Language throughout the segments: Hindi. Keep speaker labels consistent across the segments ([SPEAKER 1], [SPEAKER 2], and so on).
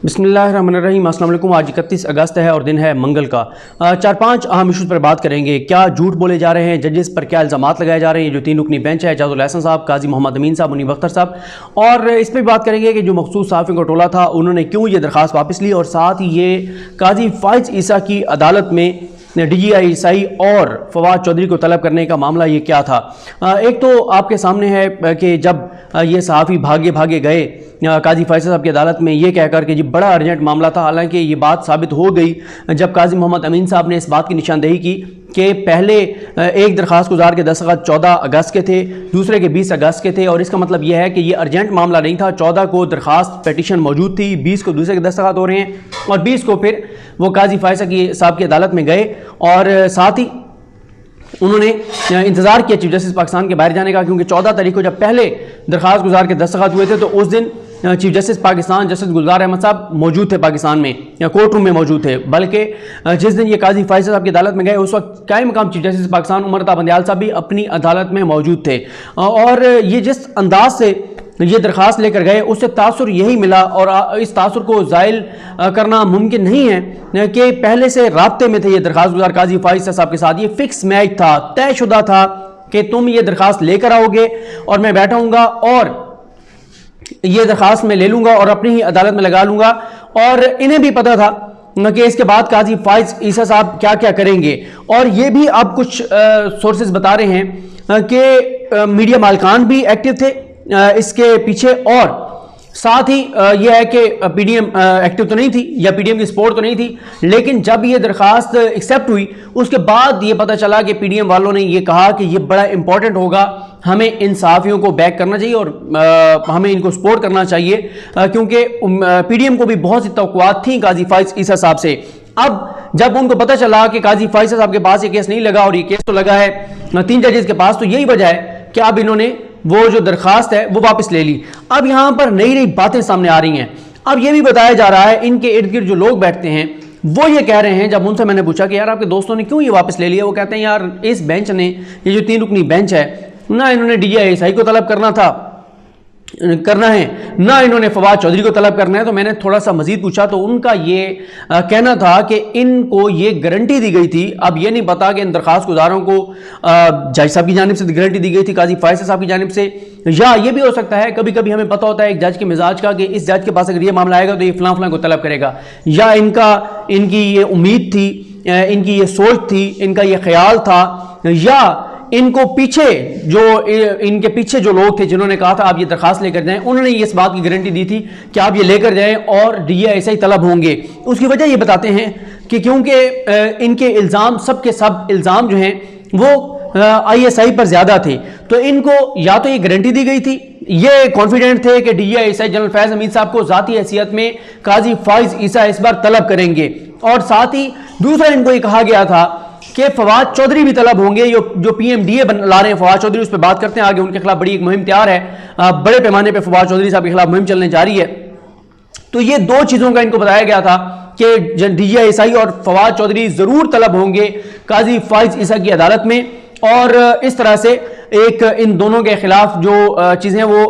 [SPEAKER 1] बिस्मिल्लाहिर्रहमानिर्रहीम। अस्सलाम वालेकुम। आज 31 अगस्त है और दिन है मंगल का। 4-5 अहम इशूज़ पर बात करेंगे। क्या झूठ बोले जा रहे हैं, जजेस पर क्या इल्ज़ामात लगाए जा रहे हैं, जो 3 रुकनी बेंच है, एजाजुल एहसन साहब, काजी मोहम्मद अमीन साहब, मुनीब अख्तर साहब, और इस पर भी बात करेंगे कि जो मखसूस सहाफ़ियों का टोला था उन्होंने क्यों ये दरख्वास्त वापस ली, और साथ ही ये काजी फ़ाइज़ ईसा की अदालत में DGI और फवाद चौधरी को तलब करने का मामला ये क्या था। एक तो आपके सामने है कि जब ये सहाफ़ी भागे गए काजी फ़ाइज़ साहब की अदालत में ये कहकर कि जी बड़ा अर्जेंट मामला था, हालांकि ये बात साबित हो गई जब काजी मोहम्मद अमीन साहब ने इस बात की निशानदेही की कि पहले एक दरख्वास्त गुजार के दस्तखत 14 अगस्त के थे, दूसरे के 20 अगस्त के थे, और इसका मतलब यह है कि ये अर्जेंट मामला नहीं था। 14 को दरख्वास्त पेटिशन मौजूद थी, 20 को दूसरे के दस्तखत हो रहे हैं, और 20 को फिर वो काजी फ़ाइज़ साहब की अदालत में गए, और साथ ही उन्होंने इंतज़ार किया चीफ जस्टिस पाकिस्तान के बाहर जाने का, क्योंकि 14 तारीख को जब पहले दरख्वास्त गुजार के दस्तखत हुए थे तो उस दिन चीफ जस्टिस पाकिस्तान जस्टिस गुलजार अहमद साहब मौजूद थे पाकिस्तान में, या कोर्ट रूम में मौजूद थे। बल्कि जिस दिन ये काजी फ़ाइज़ साहब की अदालत में गए उस वक्त कायम मकाम चीफ जस्टिस पाकिस्तान उमर अता बंदयाल साहब भी अपनी अदालत में मौजूद थे, और ये जिस अंदाज से ये दरख्वास्त लेकर गए उससे तासुर यही मिला, और इस तासुर को ज़ाइल करना मुमकिन नहीं है कि पहले से राब्ते में थे ये दरख्वास्त गुजार काजी फ़ाइज़ साहब के साथ। ये फिक्स मैच था, तयशुदा था कि तुम ये दरख्वास्त लेकर आओगे और मैं बैठाऊंगा और ये दरख्वास्त मैं ले लूंगा और अपनी ही अदालत में लगा लूंगा, और इन्हें भी पता था कि इसके बाद काजी फ़ाइज़ ईसा साहब क्या क्या करेंगे। और ये भी अब कुछ सोर्सेज बता रहे हैं कि मीडिया मालिकान भी एक्टिव थे इसके पीछे, और साथ ही यह है कि PDM एक्टिव तो नहीं थी या PDM की सपोर्ट तो नहीं थी, लेकिन जब ये दरख्वास्त एक्सेप्ट हुई उसके बाद ये पता चला कि PDM वालों ने ये कहा कि ये बड़ा इंपॉर्टेंट होगा, हमें इन सहाफ़ियों को बैक करना चाहिए और हमें इनको सपोर्ट करना चाहिए, क्योंकि PDM को भी बहुत सी तवक्कुआत थी काजी फ़ाइज़ ईसा साहब से। अब जब उनको पता चला कि काजी फ़ाइज़ साहब के पास ये केस नहीं लगा और ये केस तो लगा है 3 जजेस के पास, तो यही वजह है कि अब इन्होंने वो जो दरख्वास्त है वो वापस ले ली। अब यहां पर नई बातें सामने आ रही हैं। अब ये भी बताया जा रहा है, इनके इर्द गिर्द जो लोग बैठते हैं वो ये कह रहे हैं, जब उनसे मैंने पूछा कि यार आपके दोस्तों ने क्यों ये वापस ले लिया, वो कहते हैं यार इस बेंच ने, ये जो 3 रुकनी बेंच है ना, इन्होंने DGI को तलब करना है ना इन्होंने फवाद चौधरी को तलब करना है। तो मैंने थोड़ा सा मजीद पूछा तो उनका ये कहना था कि इनको ये गारंटी दी गई थी। अब ये नहीं पता कि इन दरख्वास्त गुजारों को जज साहब की जानिब से गारंटी दी गई थी काजी फ़ाइज़ साहब की जानिब से, या ये भी हो सकता है कभी कभी हमें पता होता है एक जज के मिजाज का कि इस जज के पास अगर ये मामला आएगा तो ये फलां को तलब करेगा, या इनकी ये उम्मीद थी, इनकी ये सोच थी, इनका ये ख्याल था, या इनको पीछे इनके पीछे जो लोग थे जिन्होंने कहा था आप ये दरख्वास्त लेकर जाएं, उन्होंने इस बात की गारंटी दी थी कि आप ये लेकर जाएं और DGI तलब होंगे। उसकी वजह ये बताते हैं कि क्योंकि इनके इल्ज़ाम सबके सब इल्ज़ाम जो हैं वो ISI पर ज़्यादा थे, तो इनको या तो ये गारंटी दी गई थी, ये कॉन्फिडेंट थे कि DGI जनरल फैज़ हमीद साहब को ज़ाती हैसियत में काजी फ़ाइज़ ईसा इस बार तलब करेंगे, और साथ ही दूसरा इनको ये कहा गया था कि फवाद चौधरी भी तलब होंगे, जो PMDA ला रहे हैं फवाद चौधरी, उस पर बात करते हैं आगे। उनके खिलाफ बड़ी एक मुहिम तैयार है, बड़े पैमाने पे फवाद चौधरी साहब के खिलाफ मुहिम चलने जा रही है। तो ये 2 चीज़ों का इनको बताया गया था कि DGI और फवाद चौधरी ज़रूर तलब होंगे काजी फ़ाइज़ ईसा की अदालत में, और इस तरह से एक इन दोनों के खिलाफ जो चीज़ें वो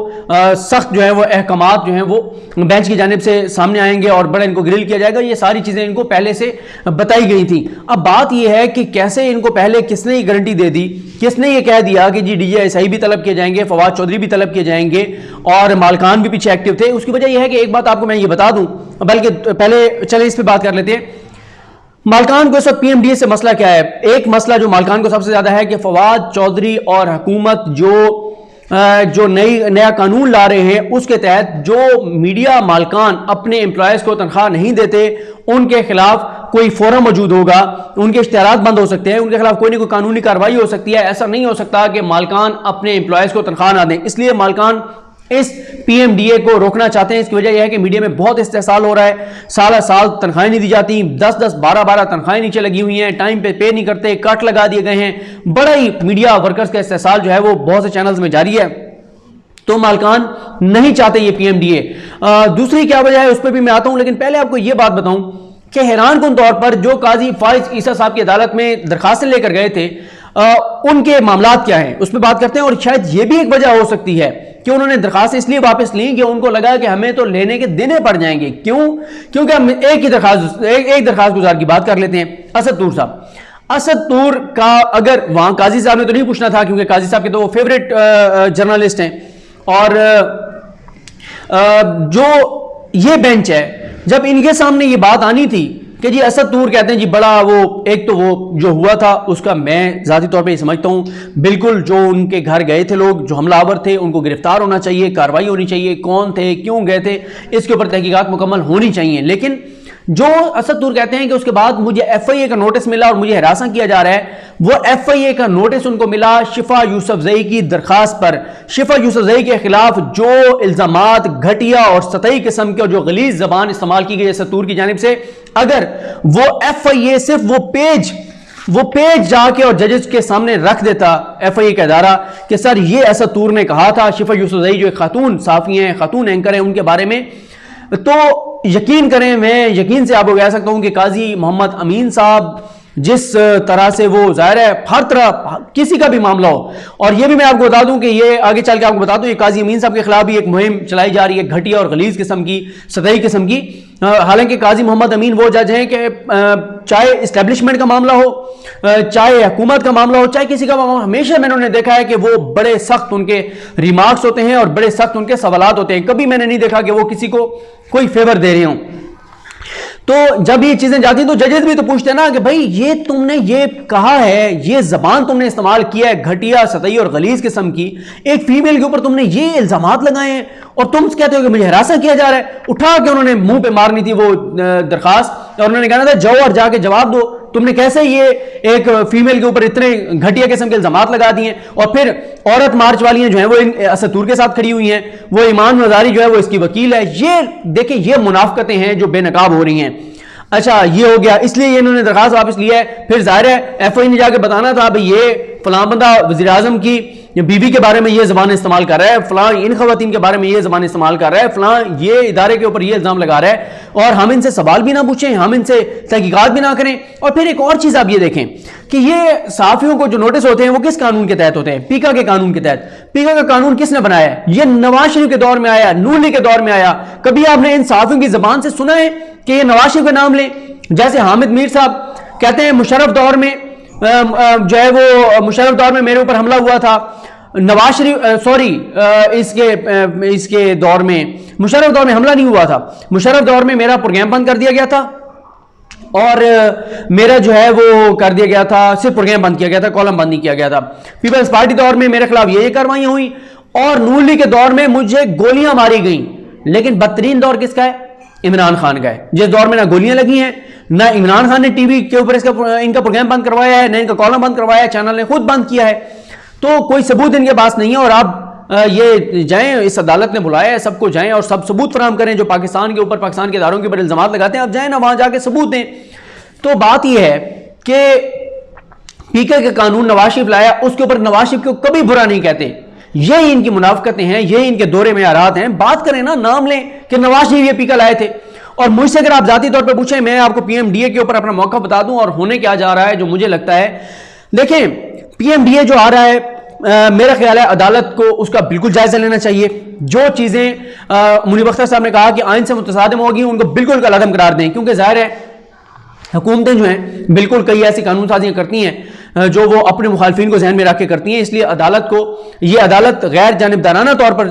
[SPEAKER 1] सख्त जो है वो अहकामात जो हैं वो बेंच की जानिब से सामने आएंगे और बड़ा इनको ग्रिल किया जाएगा। ये सारी चीज़ें इनको पहले से बताई गई थी। अब बात यह है कि कैसे इनको पहले किसने ये गारंटी दे दी, किसने ये कह दिया कि जी DGI भी तलब किए जाएंगे, फवाद चौधरी भी तलब किए जाएंगे, और मालिकान भी पीछे एक्टिव थे। उसकी वजह यह है कि एक बात आपको मैं ये बता दूं, बल्कि पहले चले इस पर बात कर लेते हैं। मालिकान को इस वक्त PMDA से मसला क्या है। एक मसला जो मालिकान को सबसे ज्यादा है कि फवाद चौधरी और हुकूमत जो नया कानून ला रहे हैं उसके तहत जो मीडिया मालिकान अपने एम्प्लॉयज को तनख्वाह नहीं देते उनके खिलाफ कोई फोरम मौजूद होगा, उनके इश्तिहारात बंद हो सकते हैं, उनके खिलाफ कोई ना कोई कानूनी कार्रवाई हो सकती है। ऐसा नहीं हो सकता कि मालिकान अपने एम्प्लॉयज को तनख्वाह ना दें, इसलिए मालिकान इस PMDA को रोकना चाहते हैं। इसकी वजह यह है कि मीडिया में बहुत इस्तेहसाल हो रहा है, साल तनख्वाहें नहीं दी जाती, 10-10, 12-12 तनख्वाहें नीचे लगी हुई हैं, टाइम पे नहीं करते, कट लगा दिए गए हैं। बड़ा ही मीडिया वर्कर्स का इस्तेहसाल जो है वो बहुत से चैनल्स में जारी है, तो मालिकान नहीं चाहते ये PMDA। दूसरी क्या वजह है उस पर भी मैं आता हूं, लेकिन पहले आपको ये बात बताऊं कि हैरानकुन तौर पर जो काजी फ़ाइज़ ईसा साहब की अदालत में दरखास्तें लेकर गए थे उनके मामलात क्या हैं उस पर बात करते हैं। और शायद ये भी एक वजह हो सकती है कि उन्होंने दरखास्त इसलिए वापस ली कि उनको लगा कि हमें तो लेने के देने पड़ जाएंगे। क्यों? क्योंकि हम एक दरखास्त गुजार की बात कर लेते हैं। असद तूर साहब, असद तूर का अगर वहां काजी साहब ने तो नहीं पूछना था, क्योंकि काजी साहब के तो वो फेवरेट जर्नलिस्ट हैं, और जो ये बेंच है, जब इनके सामने ये बात आनी थी कि जी असद तूर कहते हैं जी बड़ा वो, एक तो वो जो हुआ था उसका मैं जाती तौर पे समझता हूं, बिल्कुल जो उनके घर गए थे लोग, जो हमलावर थे, उनको गिरफ्तार होना चाहिए, कार्रवाई होनी चाहिए, कौन थे, क्यों गए थे, इसके ऊपर तहकीकात मुकम्मल होनी चाहिए। लेकिन जो असद तूर कहते हैं कि उसके बाद मुझे एफआईए का नोटिस मिला और मुझे हरासा किया जा रहा है, वो एफआईए का नोटिस उनको मिला शिफा यूसुफजई की दरखास्त पर। शिफा यूसुफजई के खिलाफ जो इल्जामात घटिया और सतही किस्म के और जो गलीज जबान इस्तेमाल की गई असद तूर की जानिब से, अगर वो एफआईए सिर्फ वो पेज जाके और जजेस के सामने रख देता एफआईए का इदारा कि सर ये असद तूर ने कहा था, शिफा यूसुफजई जो एक खातून साफी हैं, खातून एंकर हैं, उनके बारे में, तो यकीन करें, मैं यकीन से आपको कह सकता हूं कि काजी मोहम्मद अमीन साहब जिस तरह से वो जाहिर है हर तरह किसी का भी मामला हो, और ये भी मैं आपको बता दूं कि ये आगे चल के आपको बता दूं, ये काजी अमीन साहब के खिलाफ भी एक मुहिम चलाई जा रही है, घटिया और गलीज किस्म की, सतही किस्म की। हालांकि काजी मोहम्मद अमीन वो जज हैं कि चाहे इस्टेब्लिशमेंट का मामला हो, चाहे हुकूमत का मामला हो, चाहे किसी का मामला, हमेशा मैंने उन्हें देखा है कि वो बड़े सख्त उनके रिमार्क्स होते हैं और बड़े सख्त उनके सवालात होते हैं। कभी मैंने नहीं देखा कि वो किसी को कोई फेवर दे रहे हों। तो जब ये चीजें जाती हैं तो जजेस भी तो पूछते हैं ना कि भाई ये तुमने ये कहा है, ये जबान तुमने इस्तेमाल किया है घटिया, सतही और गलीज किस्म की, एक फीमेल के ऊपर तुमने ये इल्जामात लगाए हैं और तुम कहते हो कि मुझे हरासा किया जा रहा है। उठा के उन्होंने मुंह पे मारनी थी वो दरखास्त, और उन्होंने कहना था जाओ और जाके जवाब दो, तुमने कैसे ये एक फीमेल के ऊपर इतने घटिया किस्म के इल्जामात लगा दिए। और फिर औरत मार्च वाली जो है वो असद तूर के साथ खड़ी हुई हैं, वो ईमान मजारी जो है वो इसकी वकील है। ये देखिए ये मुनाफकतें हैं जो बेनकाब हो रही हैं। अच्छा ये हो गया, इसलिए इन्होंने दरखास्त वापस लिया है। फिर जाहिर है एफआई ने जाके बताना था भाई ये फलां बंदा वज़ीर आज़म की बीवी के बारे में ये जबान इस्तेमाल कर रहा है, फलां इन खवातीन के बारे में ये जबान इस्तेमाल कर रहा है, फलां ये इदारे के ऊपर ये इल्जाम लगा रहा है, और हम इनसे सवाल भी ना पूछें, हम इनसे तहकीकात भी ना करें। और फिर एक और चीज आप ये देखें कि ये सहाफियों को जो नोटिस होते हैं वो किस कानून के तहत होते हैं? पीका के कानून के तहत। पीका का कानून किसने बनाया है? ये नवाज शरीफ के दौर में आया, नून लीग के दौर में आया। कभी आपने इन सहाफियों की जबान से सुना है कि ये नवाज शरीफ का नाम लें? जैसे हामिद मीर साहब कहते हैं मुशर्रफ दौर में जो है वो मुशर्रफ दौर में मेरे ऊपर हमला हुआ था, नवाज शरीफ इसके दौर में, मुशर्रफ दौर में हमला नहीं हुआ था, मुशर्रफ दौर में मेरा प्रोग्राम बंद कर दिया गया था और मेरा जो है वो कर दिया गया था, सिर्फ प्रोग्राम बंद किया गया था, कॉलम बंद नहीं किया गया था। पीपल्स पार्टी दौर में मेरे खिलाफ ये कार्रवाई हुई, और नून लीग के दौर में मुझे गोलियां मारी गई। लेकिन बदतरीन दौर किसका है? इमरान खान का है, जिस दौर में ना गोलियां लगी हैं, ना इमरान खान ने टीवी के ऊपर इनका प्रोग्राम बंद करवाया है, ना इनका कॉलम बंद करवाया है, चैनल ने खुद बंद किया है। तो कोई सबूत इनके पास नहीं है, और आप ये जाएं, इस अदालत ने बुलाया है, सबको जाएं और सब सबूत फराहम करें जो पाकिस्तान के ऊपर, पाकिस्तान के इदारों के ऊपर इल्जाम लगाते हैं। आप जाएं ना वहां जाके सबूत दें। तो बात यह है कि पीके का कानून नवाज शरीफ लाया, उसके ऊपर नवाज शरीफ को कभी बुरा नहीं कहते। यही इनकी मुनाफकतें हैं, यही इनके दौरे में आरात हैं। बात करें ना, नाम लें कि नवाज शरीफ ये पीका लाए थे। और मुझसे अगर आप जाती तौर पर पूछें, मैं आपको पीएमडीए के ऊपर अपना मौका बता दूं और होने क्या जा रहा है जो मुझे लगता है। देखें पीएमडीए जो आ रहा है, मेरा ख्याल है अदालत को उसका बिल्कुल जायजा लेना चाहिए। जो चीजें मुनीब अख्तर साहब ने कहा कि आइन से मुतसादिम होगी, उनको बिल्कुल कलअदम करार दें, क्योंकि जाहिर है हुकूमतें जो हैं बिल्कुल कई ऐसी कानून साजियां करती हैं जो वो अपने मुखालफिन को जहन में रख के करती हैं। इसलिए अदालत को, ये अदालत गैर जानिबदाराना तौर पर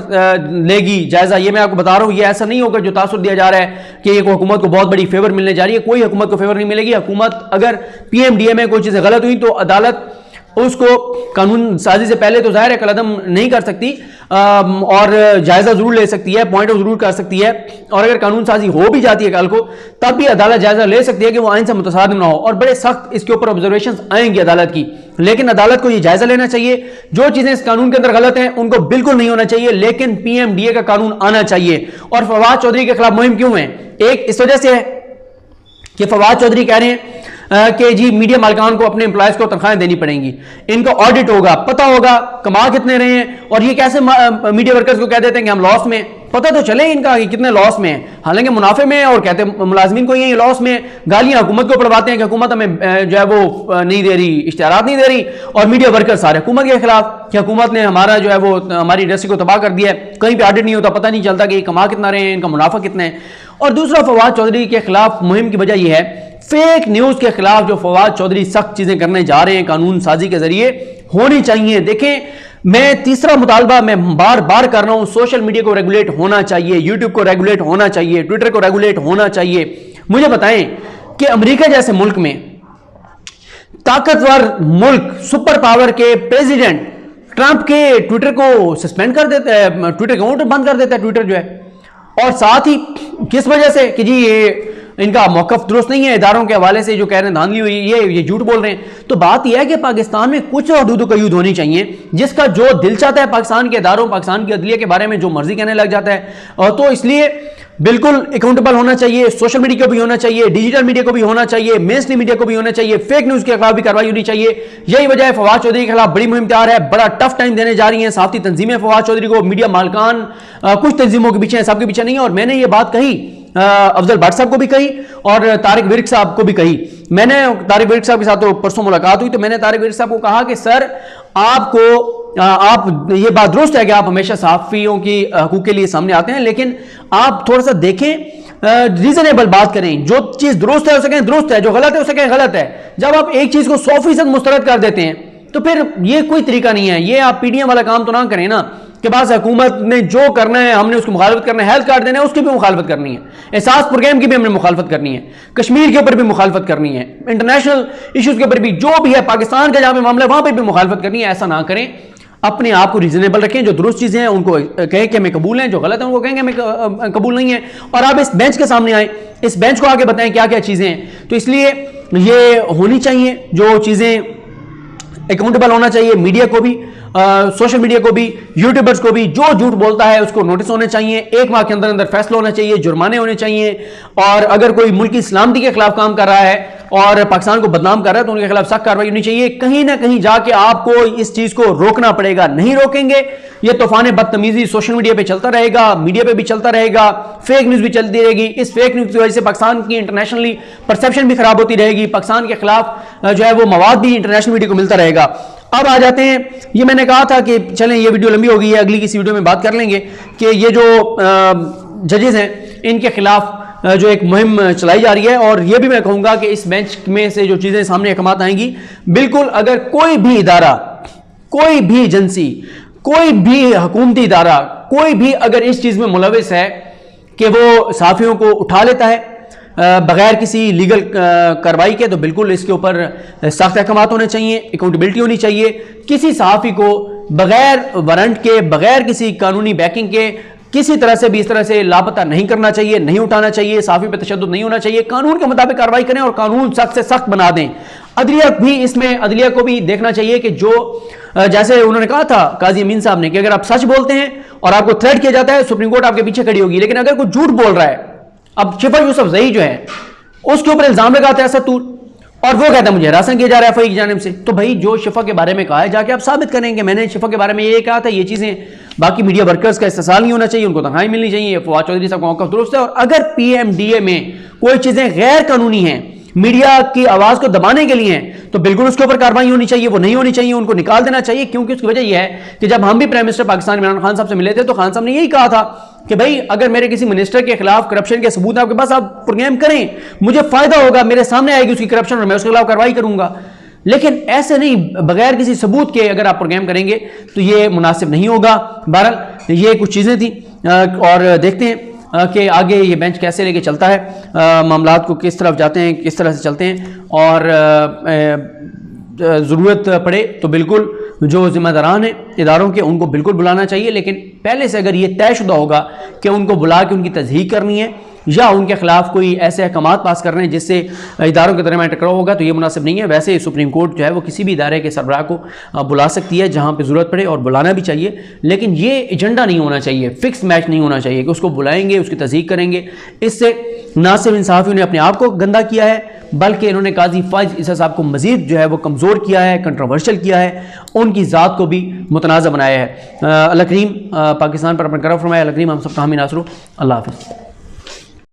[SPEAKER 1] लेगी जायजा। ये मैं आपको बता रहा हूँ, ये ऐसा नहीं होगा जो तासुर दिया जा रहा है कि एक हुकूमत को बहुत बड़ी फेवर मिलने जा रही है। कोई हुकूमत को फेवर नहीं मिलेगी। हुकूमत अगर पीएमडीए में कोई चीज़ें गलत हुई तो अदालत उसको कानून साजी से पहले तो जाहिर है कलअदम नहीं कर सकती, और जायजा जरूर ले सकती है, पॉइंट आउट जरूर कर सकती है। और अगर कानून साजी हो भी जाती है कल को, तब भी अदालत जायजा ले सकती है कि वो आइन से मुतसादिम ना हो, और बड़े सख्त इसके ऊपर ऑब्जर्वेशंस आएंगी अदालत की। लेकिन अदालत को ये जायजा लेना चाहिए, जो चीजें इस कानून के अंदर गलत हैं उनको बिल्कुल नहीं होना चाहिए, लेकिन पीएमडीए का कानून आना चाहिए। और फवाद चौधरी के खिलाफ मुहिम क्यों है? एक इस वजह से है कि फवाद चौधरी कह रहे हैं कि जी मीडिया मालिकान को अपने एम्प्लॉयज को तनख्वाहें देनी पड़ेंगी, इनका ऑडिट होगा, पता होगा कमा कितने रहे हैं, और ये कैसे मीडिया वर्कर्स को कह देते हैं कि हम लॉस में। पता तो चले इनका कि कितने लॉस में है, हालांकि मुनाफे में है, और कहते हैं मुलाजमीन को ये लॉस में, गालियां हुकूमत को पढ़वाते हैं कि हुकूमत हमें जो है वो नहीं दे रही, इश्तिहारात नहीं दे रही, और मीडिया वर्कर सारे हुकूमत के खिलाफ कि हुकूमत ने हमारा जो है वो हमारी इंडस्ट्री को तबाह कर दिया है, कहीं पे ऑडिट नहीं होता, पता नहीं चलता कि कमा कितना रहे हैं, इनका मुनाफा कितना है। और दूसरा, फवाद चौधरी के खिलाफ मुहिम की वजह यह है, फेक न्यूज के खिलाफ जो फवाद चौधरी सख्त चीजें करने जा रहे हैं कानून साजी के जरिए होनी चाहिए। देखें, मैं तीसरा मुतालबा मैं बार बार कर रहा हूं, सोशल मीडिया को रेगुलेट होना चाहिए, यूट्यूब को रेगुलेट होना चाहिए, ट्विटर को रेगुलेट होना चाहिए। मुझे बताएं कि अमेरिका जैसे मुल्क में, ताकतवर मुल्क, सुपर पावर के प्रेसिडेंट ट्रंप के ट्विटर को सस्पेंड कर देता है, ट्विटर अकाउंट बंद कर देता है, ट्विटर जो है, और साथ ही किस वजह से कि जी ये इनका मौकफ दुरुस्त नहीं है, इदारों के हवाले से जो कह रहे हैं धांधली हुई, ये झूठ बोल रहे हैं। तो बात यह है कि पाकिस्तान में कुछ हदूद का युद्ध होनी चाहिए, जिसका जो दिल चाहता है पाकिस्तान के इदारों, पाकिस्तान की अदलिया के बारे में जो मर्जी कहने लग जाता है, और तो इसलिए बिल्कुल अकाउंटेबल होना चाहिए, सोशल मीडिया को भी होना चाहिए, डिजिटल मीडिया को भी होना चाहिए, मेन स्ट्रीम मीडिया को भी होना चाहिए, फेक न्यूज के खिलाफ भी कार्रवाई होनी चाहिए। यही वजह है फवाद चौधरी के खिलाफ बड़ी मुहिम तैयार है, बड़ा टफ टाइम देने जा रही है साथी तंजीमें फवाद चौधरी को, मीडिया मालकान कुछ तंजीमों के पीछे हैं, सबके पीछे नहीं है। और मैंने ये बात कही अफजल भट्ट साहब को भी कही और तारिक विर्क साहब को भी कही। मैंने तारिक विर्क साहब के साथ तो परसों मुलाकात हुई, तो मैंने तारिक विर्क साहब को कहा कि सर आप ये बात दुरुस्त है कि आप हमेशा सहाफियों की हकूक के लिए सामने आते हैं, लेकिन आप थोड़ा सा देखें, रीजनेबल बात करें, जो चीज दुरुस्त है उसे कहें दुरुस्त है, जो गलत है उसे कहें गलत है। जब आप एक चीज को 100% मुस्तरद कर देते हैं तो फिर ये कोई तरीका नहीं है। ये आप पीडीएम वाला काम तो ना करें ना, कि बस हुकूमत ने जो करना है हमने उसकी मुखालफत करना है, हेल्थ कार्ड देना है उसकी भी मुखालफत करनी है, एहसास प्रोग्राम की भी हमने मुखालफत करनी है, कश्मीर के ऊपर भी मुखालफत करनी है, इंटरनेशनल इश्यूज के ऊपर भी, जो भी है पाकिस्तान का जहां पे मामला है वहां पर भी मुखालफत करनी है। ऐसा ना करें, अपने आप को रीजनेबल रखें, जो दुरुस्त चीजें हैं उनको कहें कि हमें कबूल हैं, जो गलत है उनको कहेंगे हमें कबूल नहीं है, और आप इस बेंच के सामने आए, इस बेंच को आगे बताएं क्या क्या चीजें हैं। तो इसलिए ये होनी चाहिए, जो चीजें अकाउंटेबल होना चाहिए, मीडिया को भी, सोशल मीडिया को भी, यूट्यूबर्स को भी, जो झूठ बोलता है उसको नोटिस होने चाहिए, 1 माह के अंदर अंदर फैसला होना चाहिए, जुर्माने होने चाहिए, और अगर कोई मुल्क की सलामती के खिलाफ काम कर रहा है और पाकिस्तान को बदनाम कर रहा है तो उनके खिलाफ सख्त कार्रवाई होनी चाहिए। कहीं ना कहीं जाके आपको इस चीज को रोकना पड़ेगा, नहीं रोकेंगे ये तूफान बदतमीजी सोशल मीडिया पे चलता रहेगा, मीडिया पे भी चलता रहेगा, फेक न्यूज भी चलती रहेगी। इस फेक न्यूज की वजह से पाकिस्तान की इंटरनेशनली परसेप्शन भी खराब होती रहेगी, पाकिस्तान के खिलाफ जो है वो मवाद भी इंटरनेशनल मीडिया को मिलता रहेगा। अब आ जाते हैं, ये मैंने कहा था कि चलें ये वीडियो लंबी हो गई है, अगली किसी वीडियो में बात कर लेंगे कि ये जो जजेस हैं इनके खिलाफ जो एक मुहिम चलाई जा रही है, और ये भी मैं कहूंगा कि इस बेंच में से जो चीजें सामने अहकामात आएंगी, बिल्कुल अगर कोई भी इदारा, कोई भी एजेंसी, कोई भी हुकूमती इदारा, कोई भी अगर इस चीज में मुलविस है कि वो सहाफियों को उठा लेता है बगैर किसी लीगल कार्रवाई के, तो बिल्कुल इसके ऊपर सख्त अहकामात होने चाहिए, अकाउंटेबिलिटी होनी चाहिए। किसी सहाफी को बगैर वारंट के, बगैर किसी कानूनी बैकिंग के किसी तरह से भी इस तरह से लापता नहीं करना चाहिए, नहीं उठाना चाहिए, सहाफी पर तशद्दुद नहीं होना चाहिए। कानून के मुताबिक कार्रवाई करें और कानून सख्त से सख्त बना दें। अदलिया भी इसमें, अदलिया को भी देखना चाहिए कि जो जैसे उन्होंने कहा था काजी अमीन साहब ने कि अगर आप सच बोलते हैं और आपको थ्रेट किया जाता है, सुप्रीम कोर्ट आपके पीछे खड़ी होगी, लेकिन अगर कोई झूठ बोल रहा है, अब शिफा यूसुफ जही जो है उसके ऊपर इल्जाम लगाता है असद तूर, और वो कहता है मुझे हरासन किया जा रहा है एफआई की जानिब से, तो भाई जो शिफा के बारे में कहा है जाके आप साबित करेंगे मैंने शिफा के बारे में ये कहा था, ये चीजें। बाकी मीडिया वर्कर्स का इस्तेसाल नहीं होना चाहिए, उनको तनख्वाही मिलनी चाहिए, फवाद चौधरी साहब का मौका दुरुस्त है। और अगर पीएमडीए में कोई चीजें गैर कानूनी हैं, मीडिया की आवाज को दबाने के लिए हैं, तो बिल्कुल उसके ऊपर कार्रवाई होनी चाहिए, वो नहीं होनी चाहिए, उनको निकाल देना चाहिए। क्योंकि उसकी वजह यह है कि जब हम भी प्राइम मिनिस्टर पाकिस्तान इमरान खान साहब से मिले थे तो खान साहब ने यही कहा था कि भाई अगर मेरे किसी मिनिस्टर के खिलाफ करप्शन के सबूत आपके पास, आप प्रोग्राम करें, मुझे फायदा होगा, मेरे सामने आएगी उसकी करप्शन और मैं उसके खिलाफ कार्रवाई करूंगा। लेकिन ऐसे नहीं, बगैर किसी सबूत के अगर आप प्रोग्राम करेंगे तो ये मुनासिब नहीं होगा। बहरहाल ये कुछ चीजें थी, और देखते हैं कि आगे ये बेंच कैसे लेके चलता है, मामलात को किस तरफ जाते हैं, किस तरह से चलते हैं। और ज़रूरत पड़े तो बिल्कुल जो जिम्मेदारान हैं इदारों के, उनको बिल्कुल बुलाना चाहिए, लेकिन पहले से अगर ये तयशुदा होगा कि उनको बुला के उनकी तस्दीक करनी है या उनके खिलाफ कोई ऐसे अहकामात पास करने हैं जिससे इदारों के दरमियान टकराव होगा, तो ये मुनासिब नहीं है। वैसे सुप्रीम कोर्ट जो है वो किसी भी इदारे के सरबराह को बुला सकती है जहाँ पे ज़रूरत पड़े, और बुलाना भी चाहिए, लेकिन ये एजेंडा नहीं होना चाहिए, फिक्स मैच नहीं होना चाहिए कि उसको बुलाएंगे, उसकी तस्दीक करेंगे। इससे ना सिर्फ इन सहाफ़ियों ने अपने आप को गंदा किया है, बल्कि इन्होंने काजी फ़ाइज़ ईसा साहब को मज़ीद जो है वो कमज़ोर किया है, कंट्रोवर्शियल किया है, उनकी ज़ात को भी मुतनाज़ बनाया है। अल्लाह करीम पाकिस्तान पर अपना करम फरमाए। अल्लाह करीम हम सब का हामी नासरो। अल्लाह हाफ़िज़।